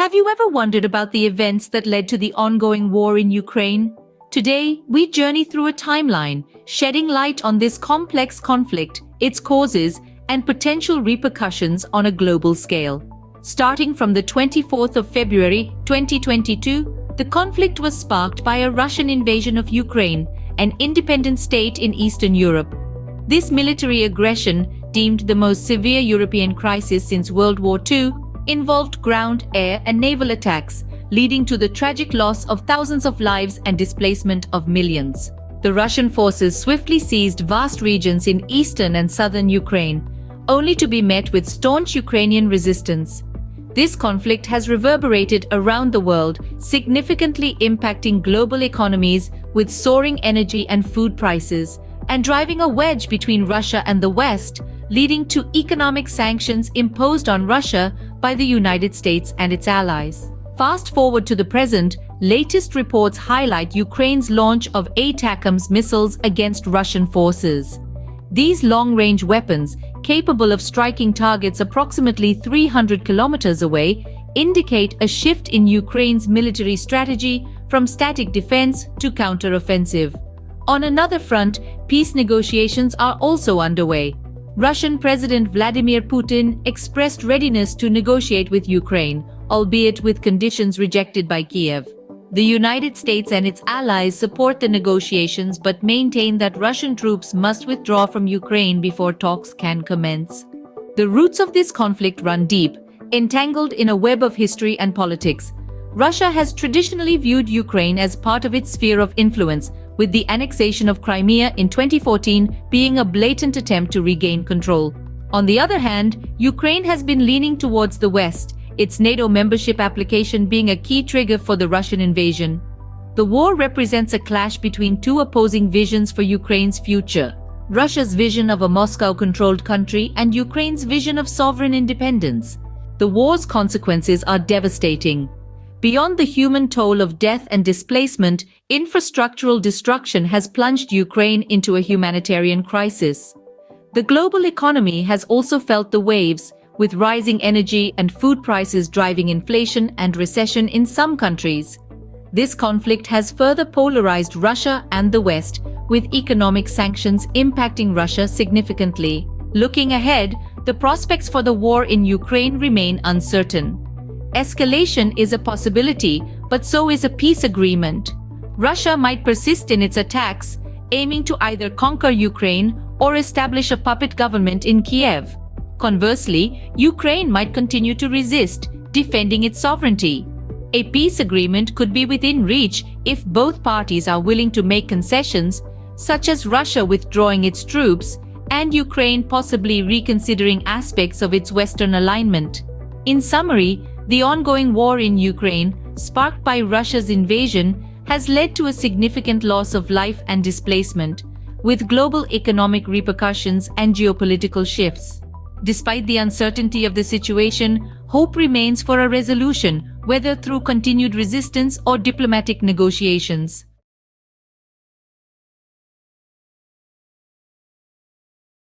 Have you ever wondered about the events that led to the ongoing war in Ukraine? Today, we journey through a timeline, shedding light on this complex conflict, its causes, and potential repercussions on a global scale. Starting from the 24th of February 2022, the conflict was sparked by a Russian invasion of Ukraine, an independent state in Eastern Europe. This military aggression, deemed the most severe European crisis since World War II, involved ground, air, and naval attacks, leading to the tragic loss of thousands of lives and displacement of millions. The Russian forces swiftly seized vast regions in eastern and southern Ukraine, only to be met with staunch Ukrainian resistance. This conflict has reverberated around the world, significantly impacting global economies with soaring energy and food prices, and driving a wedge between Russia and the West, leading to economic sanctions imposed on Russia by the United States and its allies. Fast forward to the present, latest reports highlight Ukraine's launch of ATACMS missiles against Russian forces. These long-range weapons, capable of striking targets approximately 300 kilometers away, indicate a shift in Ukraine's military strategy from static defense to counter-offensive. On another front, peace negotiations are also underway. Russian President Vladimir Putin expressed readiness to negotiate with Ukraine, albeit with conditions rejected by Kiev. The United States and its allies support the negotiations but maintain that Russian troops must withdraw from Ukraine before talks can commence. The roots of this conflict run deep, entangled in a web of history and politics. Russia has traditionally viewed Ukraine as part of its sphere of influence, with the annexation of Crimea in 2014 being a blatant attempt to regain control. On the other hand, Ukraine has been leaning towards the West, its NATO membership application being a key trigger for the Russian invasion. The war represents a clash between two opposing visions for Ukraine's future: Russia's vision of a Moscow-controlled country and Ukraine's vision of sovereign independence. The war's consequences are devastating. Beyond the human toll of death and displacement, infrastructural destruction has plunged Ukraine into a humanitarian crisis. The global economy has also felt the waves, with rising energy and food prices driving inflation and recession in some countries. This conflict has further polarized Russia and the West, with economic sanctions impacting Russia significantly. Looking ahead, the prospects for the war in Ukraine remain uncertain. Escalation is a possibility, but so is a peace agreement. Russia might persist in its attacks, aiming to either conquer Ukraine or establish a puppet government in Kiev. Conversely, Ukraine might continue to resist, defending its sovereignty. A peace agreement could be within reach if both parties are willing to make concessions, such as Russia withdrawing its troops and Ukraine possibly reconsidering aspects of its Western alignment. In summary, the ongoing war in Ukraine, sparked by Russia's invasion, has led to a significant loss of life and displacement, with global economic repercussions and geopolitical shifts. Despite the uncertainty of the situation, hope remains for a resolution, whether through continued resistance or diplomatic negotiations.